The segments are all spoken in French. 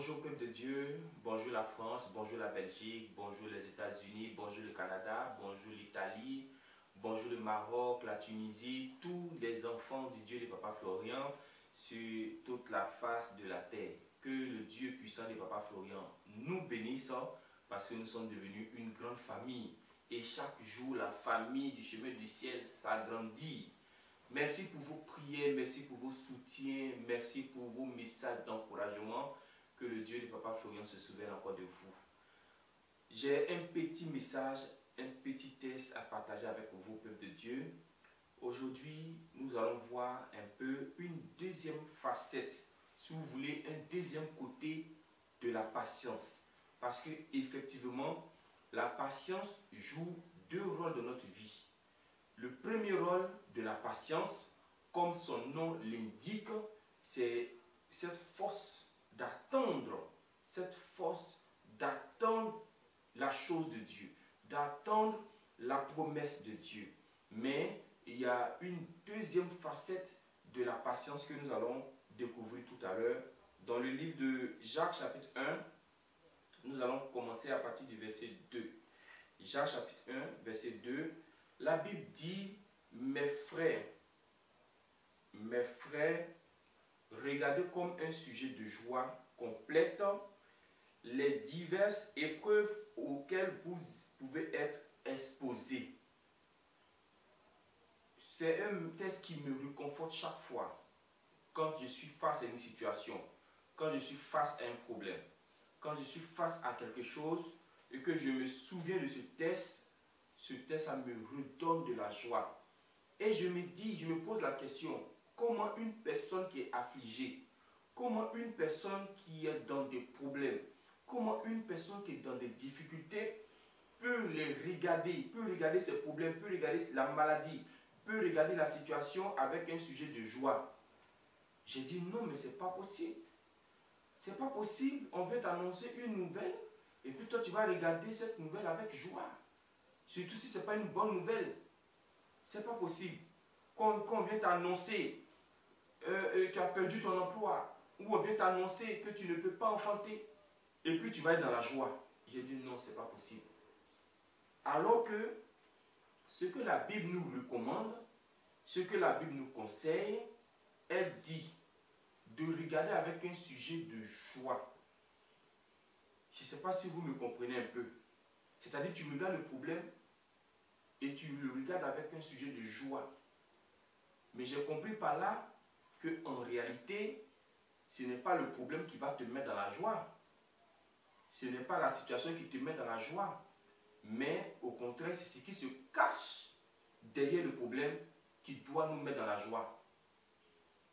Bonjour peuple de Dieu, bonjour la France, bonjour la Belgique, bonjour les États-Unis, bonjour le Canada, bonjour l'Italie, bonjour le Maroc, la Tunisie, tous les enfants du Dieu de Papa Florian sur toute la face de la terre. Que le Dieu puissant de Papa Florian nous bénisse parce que nous sommes devenus une grande famille. Et chaque jour, la famille du chemin du ciel s'agrandit. Merci pour vos prières, merci pour vos soutiens, merci pour vos messages d'encouragement. Que le Dieu de Papa Florian se souvienne encore de vous. J'ai un petit message, un petit test à partager avec vous, peuple de Dieu. Aujourd'hui, nous allons voir un peu une deuxième facette, si vous voulez, un deuxième côté de la patience. Parce que effectivement, la patience joue deux rôles dans notre vie. Le premier rôle de la patience, comme son nom l'indique, c'est cette force d'attendre la chose de Dieu, d'attendre la promesse de Dieu. Mais il y a une deuxième facette de la patience que nous allons découvrir tout à l'heure. Dans le livre de Jacques chapitre 1, nous allons commencer à partir du verset 2. Jacques chapitre 1, verset 2, la Bible dit, mes frères, regardez comme un sujet de joie complète les diverses épreuves auxquelles vous pouvez être exposés. C'est un texte qui me réconforte chaque fois quand je suis face à une situation, quand je suis face à un problème, quand je suis face à quelque chose et que je me souviens de ce texte, ça me redonne de la joie. Et je me pose la question, comment une personne qui est affligée, comment une personne qui est dans des problèmes, comment une personne qui est dans des difficultés peut regarder ses problèmes, peut regarder la maladie, peut regarder la situation avec un sujet de joie. J'ai dit non, mais c'est pas possible. C'est pas possible. On veut t'annoncer une nouvelle et puis toi tu vas regarder cette nouvelle avec joie. Surtout si ce n'est pas une bonne nouvelle. C'est pas possible. Quand on vient t'annoncer tu as perdu ton emploi, ou on vient t'annoncer que tu ne peux pas enfanter, et puis tu vas être dans la joie. J'ai dit non, c'est pas possible. Alors que ce que la Bible nous recommande, ce que la Bible nous conseille, elle dit de regarder avec un sujet de joie. Je ne sais pas si vous me comprenez un peu. C'est-à-dire tu regardes le problème et tu le regardes avec un sujet de joie. Mais j'ai compris par là qu'en réalité, ce n'est pas le problème qui va te mettre dans la joie. Ce n'est pas la situation qui te met dans la joie. Mais au contraire, c'est ce qui se cache derrière le problème qui doit nous mettre dans la joie.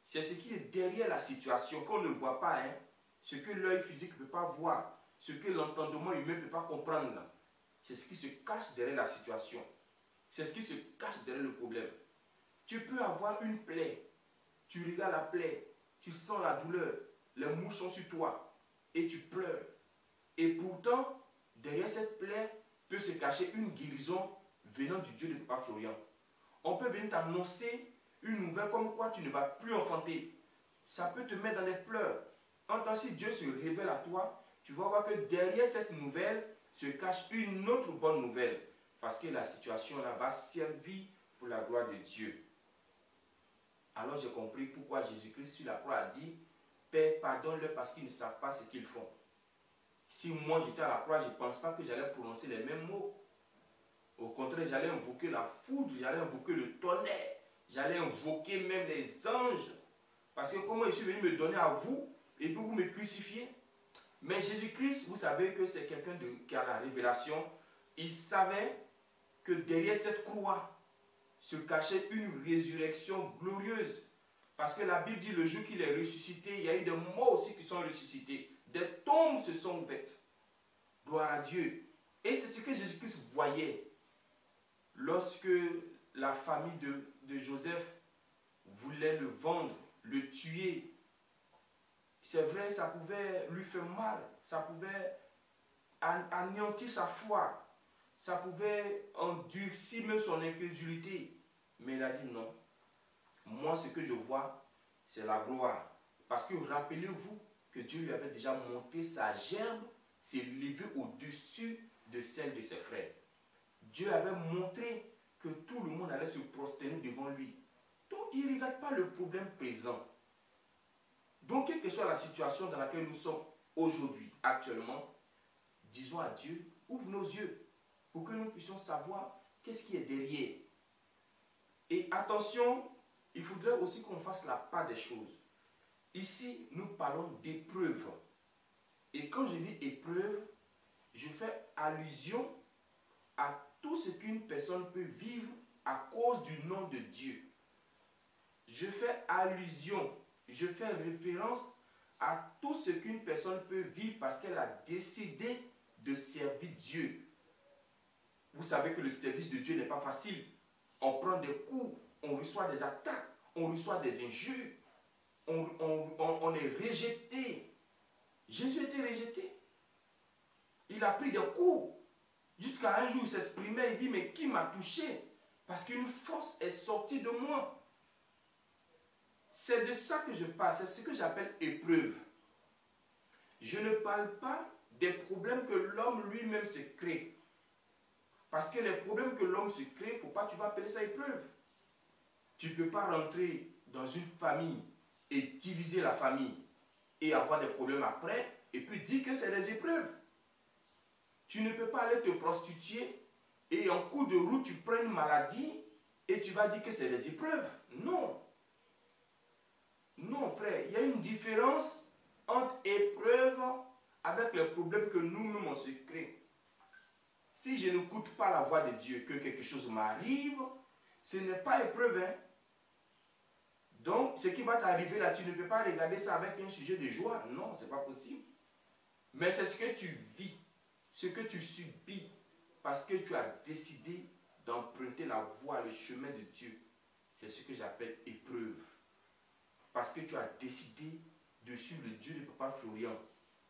C'est ce qui est derrière la situation qu'on ne voit pas. Ce que l'œil physique ne peut pas voir. Ce que l'entendement humain ne peut pas comprendre. C'est ce qui se cache derrière la situation. C'est ce qui se cache derrière le problème. Tu peux avoir une plaie. Tu regardes la plaie, tu sens la douleur, les mouches sont sur toi et tu pleures. Et pourtant, derrière cette plaie peut se cacher une guérison venant du Dieu de Papa Florian. On peut venir t'annoncer une nouvelle comme quoi tu ne vas plus enfanter. Ça peut te mettre dans les pleurs. En tant que Dieu se révèle à toi, tu vas voir que derrière cette nouvelle se cache une autre bonne nouvelle. Parce que la situation là va servir pour la gloire de Dieu. Alors j'ai compris pourquoi Jésus-Christ sur la croix a dit « Père, pardonne-leur parce qu'ils ne savent pas ce qu'ils font. » Si moi j'étais à la croix, je ne pense pas que j'allais prononcer les mêmes mots. Au contraire, j'allais invoquer la foudre, j'allais invoquer le tonnerre, j'allais invoquer même les anges. Parce que comment je suis venu me donner à vous et puis vous me crucifiez? Mais Jésus-Christ, vous savez que c'est quelqu'un qui a la révélation. Il savait que derrière cette croix se cachait une résurrection glorieuse. Parce que la Bible dit le jour qu'il est ressuscité, il y a eu des morts aussi qui sont ressuscités. Des tombes se sont ouvertes. Gloire à Dieu. Et c'est ce que Jésus-Christ voyait lorsque la famille de Joseph voulait le vendre, le tuer. C'est vrai, ça pouvait lui faire mal. Ça pouvait anéantir sa foi. Ça pouvait endurcir même son incrédulité. Mais il a dit non. Moi, ce que je vois, c'est la gloire. Parce que rappelez-vous, que Dieu lui avait déjà monté sa gerbe s'est levée au-dessus de celle de ses frères. Dieu avait montré que tout le monde allait se prosterner devant lui. Donc, il ne regarde pas le problème présent. Donc, quelle que soit la situation dans laquelle nous sommes aujourd'hui, actuellement, disons à Dieu, ouvre nos yeux pour que nous puissions savoir qu'est-ce qui est derrière. Et attention, il faudrait aussi qu'on fasse la part des choses. Ici, nous parlons d'épreuves. Et quand je dis épreuve, je fais allusion à tout ce qu'une personne peut vivre à cause du nom de Dieu. Je fais allusion, je fais référence à tout ce qu'une personne peut vivre parce qu'elle a décidé de servir Dieu. Vous savez que le service de Dieu n'est pas facile. On prend des coups, on reçoit des attaques, on reçoit des injures, on est rejeté. Jésus était rejeté. Il a pris des coups. Jusqu'à un jour, il s'exprimait, il dit, mais qui m'a touché? Parce qu'une force est sortie de moi. C'est de ça que je parle, c'est ce que j'appelle épreuve. Je ne parle pas des problèmes que l'homme lui-même se crée. Parce que les problèmes que l'homme se crée, il ne faut pas que tu vas appeler ça épreuve. Tu ne peux pas rentrer dans une famille et diviser la famille et avoir des problèmes après et puis dire que c'est des épreuves. Tu ne peux pas aller te prostituer et en cours de route tu prends une maladie et tu vas dire que c'est des épreuves. Non. Non, frère, il y a une différence entre épreuve avec les problèmes que nous-mêmes on se crée. Si je n'écoute pas la voix de Dieu, que quelque chose m'arrive, ce n'est pas épreuve. Hein? Donc, ce qui va t'arriver là, tu ne peux pas regarder ça avec un sujet de joie. Non, ce n'est pas possible. Mais c'est ce que tu vis, ce que tu subis, parce que tu as décidé d'emprunter la voie, le chemin de Dieu. C'est ce que j'appelle épreuve. Parce que tu as décidé de suivre le Dieu de Papa Florian.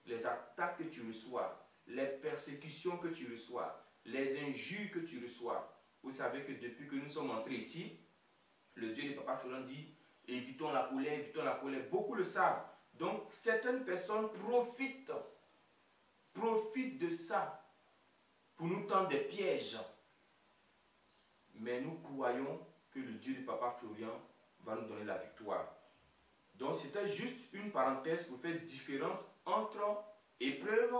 Les attaques que tu reçois, les persécutions que tu reçois, les injures que tu reçois. Vous savez que depuis que nous sommes entrés ici, le Dieu de Papa Florian dit, évitons la colère, évitons la colère. Beaucoup le savent. Donc, certaines personnes profitent de ça pour nous tendre des pièges. Mais nous croyons que le Dieu de Papa Florian va nous donner la victoire. Donc, c'était juste une parenthèse pour faire différence entre épreuves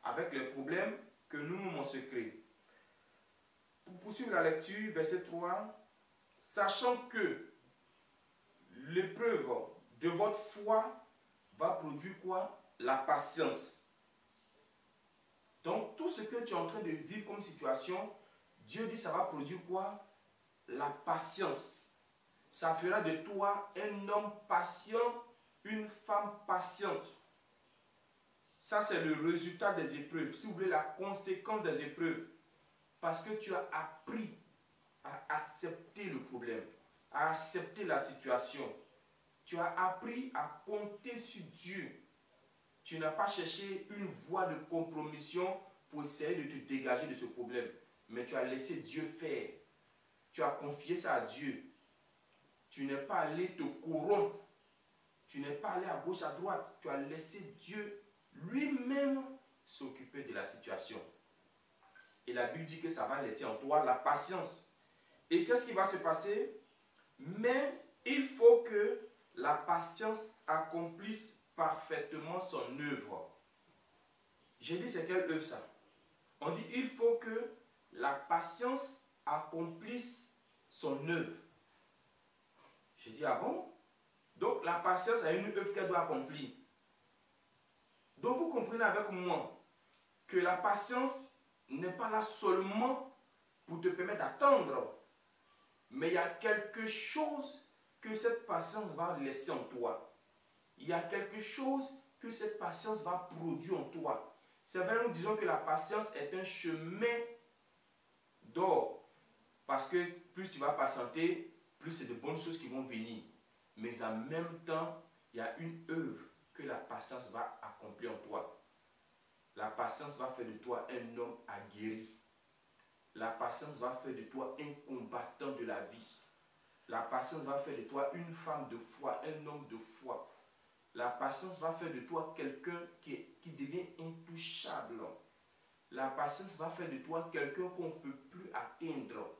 avec les problèmes que nous-mêmes on se crée. Pour poursuivre la lecture, verset 3, sachant que l'épreuve de votre foi va produire quoi? La patience. Donc, tout ce que tu es en train de vivre comme situation, Dieu dit ça va produire quoi? La patience. Ça fera de toi un homme patient, une femme patiente. Ça, c'est le résultat des épreuves. Si vous voulez, la conséquence des épreuves. Parce que tu as appris à accepter le problème, à accepter la situation. Tu as appris à compter sur Dieu. Tu n'as pas cherché une voie de compromission pour essayer de te dégager de ce problème. Mais tu as laissé Dieu faire. Tu as confié ça à Dieu. Tu n'es pas allé te corrompre. Tu n'es pas allé à gauche, à droite. Tu as laissé Dieu lui-même s'occuper de la situation. Et la Bible dit que ça va laisser en toi la patience. Et qu'est-ce qui va se passer? Mais il faut que la patience accomplisse parfaitement son œuvre. J'ai dit c'est quelle œuvre ça? On dit il faut que la patience accomplisse son œuvre. J'ai dit ah bon? Donc la patience a une œuvre qu'elle doit accomplir. Donc vous comprenez avec moi que la patience n'est pas là seulement pour te permettre d'attendre, mais il y a quelque chose que cette patience va laisser en toi. Il y a quelque chose que cette patience va produire en toi. C'est vrai, nous disons que la patience est un chemin d'or. Parce que plus tu vas patienter, plus c'est de bonnes choses qui vont venir. Mais en même temps, il y a une œuvre que la patience va accomplir en toi. La patience va faire de toi un homme aguerri. La patience va faire de toi un combattant de la vie. La patience va faire de toi une femme de foi, un homme de foi. La patience va faire de toi quelqu'un qui devient intouchable. La patience va faire de toi quelqu'un qu'on ne peut plus atteindre.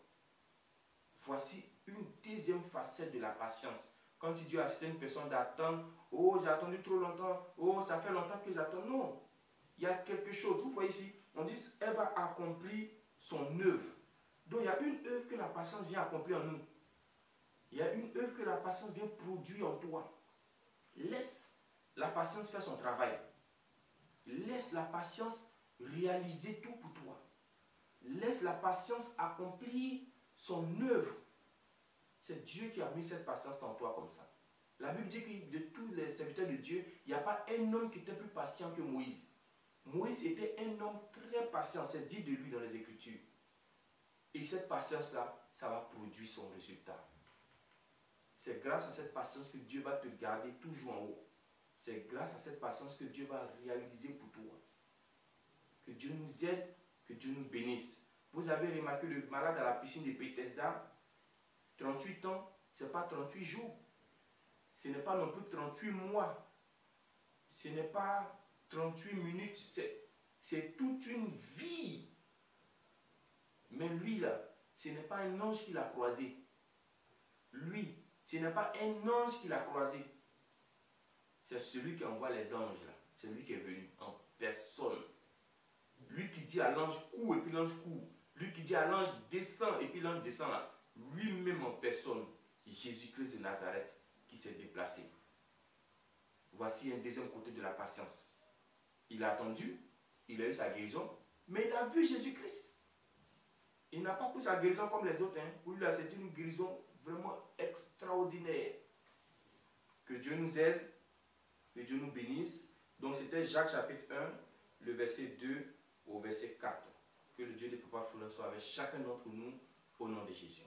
Voici une deuxième facette de la patience. Quand tu dis à certaines personnes d'attendre, oh j'ai attendu trop longtemps, oh ça fait longtemps que j'attends. Non, il y a quelque chose. Vous voyez ici, on dit elle va accomplir son œuvre. Donc il y a une œuvre que la patience vient accomplir en nous. Il y a une œuvre que la patience vient produire en toi. Laisse la patience faire son travail. Laisse la patience réaliser tout pour toi. Laisse la patience accomplir son œuvre. C'est Dieu qui a mis cette patience en toi comme ça. La Bible dit que de tous les serviteurs de Dieu, il n'y a pas un homme qui était plus patient que Moïse. Moïse était un homme très patient, c'est dit de lui dans les Écritures. Et cette patience-là, ça va produire son résultat. C'est grâce à cette patience que Dieu va te garder toujours en haut. C'est grâce à cette patience que Dieu va réaliser pour toi. Que Dieu nous aide, que Dieu nous bénisse. Vous avez remarqué le malade à la piscine de Bethesda, 38 ans, ce n'est pas 38 jours. Ce n'est pas non plus 38 mois. Ce n'est pas 38 minutes. C'est toute une vie. Mais lui là, ce n'est pas un ange qui l'a croisé. Lui, ce n'est pas un ange qui l'a croisé. C'est celui qui envoie les anges là. C'est lui qui est venu en personne. Lui qui dit à l'ange cours et puis l'ange court. Lui qui dit à l'ange descend et puis l'ange descend là. Lui-même en personne, Jésus-Christ de Nazareth qui s'est déplacé. Voici un deuxième côté de la patience. Il a attendu, il a eu sa guérison, mais il a vu Jésus-Christ. Il n'a pas pris sa guérison comme les autres. Pour lui, c'était une guérison vraiment extraordinaire. Que Dieu nous aide, que Dieu nous bénisse. Donc c'était Jacques chapitre 1, le verset 2 au verset 4. Que le Dieu de Papa Foulin soit avec chacun d'entre nous au nom de Jésus.